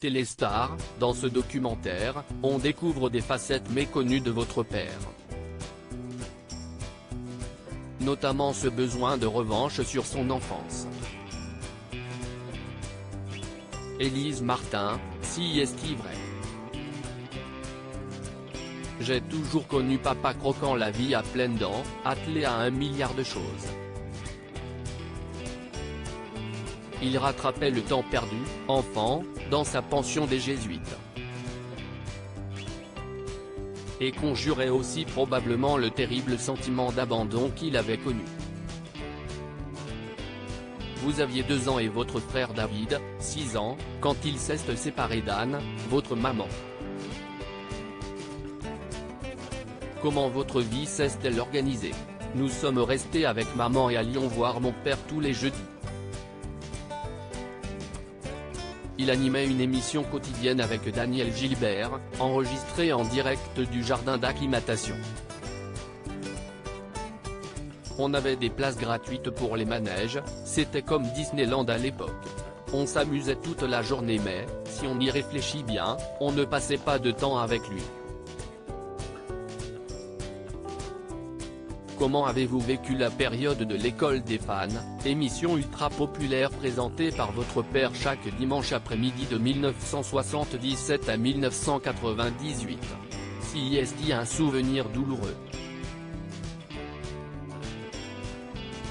Téléstar, dans ce documentaire, on découvre des facettes méconnues de votre père. Notamment ce besoin de revanche sur son enfance. Élise Martin, si est-il vrai? J'ai toujours connu papa croquant la vie à pleines dents, attelé à 1 milliard de choses. Il rattrapait le temps perdu, enfant, dans sa pension des Jésuites. Et conjurait aussi probablement le terrible sentiment d'abandon qu'il avait connu. Vous aviez 2 ans et votre frère David, 6 ans, quand il s'est séparé d'Anne, votre maman. Comment votre vie s'est-elle organisée? Nous sommes restés avec maman et allions voir mon père tous les jeudis. Il animait une émission quotidienne avec Daniel Gilbert, enregistrée en direct du jardin d'acclimatation. On avait des places gratuites pour les manèges, c'était comme Disneyland à l'époque. On s'amusait toute la journée mais, si on y réfléchit bien, on ne passait pas de temps avec lui. Comment avez-vous vécu la période de l'école des fans, émission ultra populaire présentée par votre père chaque dimanche après-midi de 1977 à 1998? Si est-il un souvenir douloureux?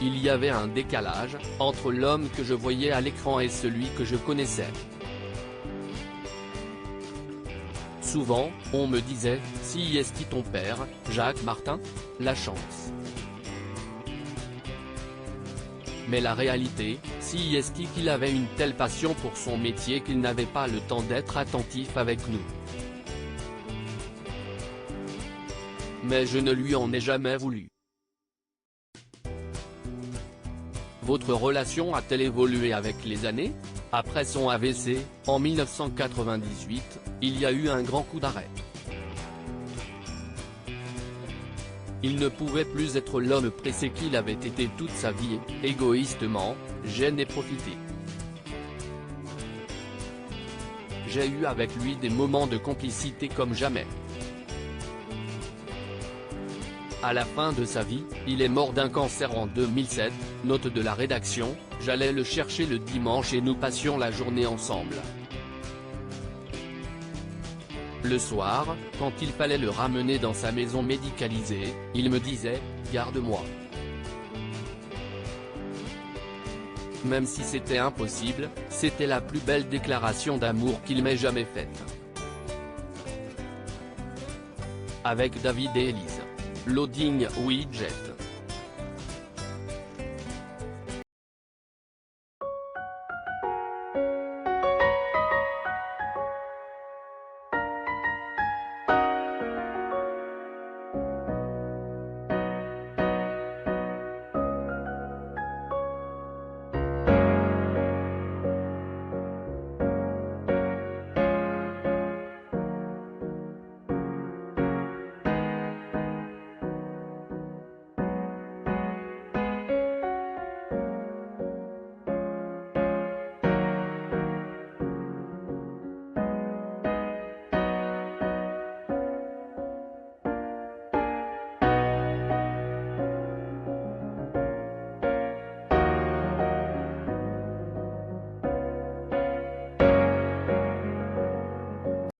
Il y avait un décalage, entre l'homme que je voyais à l'écran et celui que je connaissais. Souvent, on me disait, si est-il ton père, Jacques Martin? La chance. Mais la réalité, si est-il qu'il avait une telle passion pour son métier qu'il n'avait pas le temps d'être attentif avec nous. Mais je ne lui en ai jamais voulu. Votre relation a-t-elle évolué avec les années? Après son AVC, en 1998, il y a eu un grand coup d'arrêt. Il ne pouvait plus être l'homme pressé qu'il avait été toute sa vie, égoïstement, j'en ai profité. J'ai eu avec lui des moments de complicité comme jamais. À la fin de sa vie, il est mort d'un cancer en 2007, note de la rédaction, j'allais le chercher le dimanche et nous passions la journée ensemble. Le soir, quand il fallait le ramener dans sa maison médicalisée, il me disait « Garde-moi ». Même si c'était impossible, c'était la plus belle déclaration d'amour qu'il m'ait jamais faite. Avec David et Élise. Loading Widget.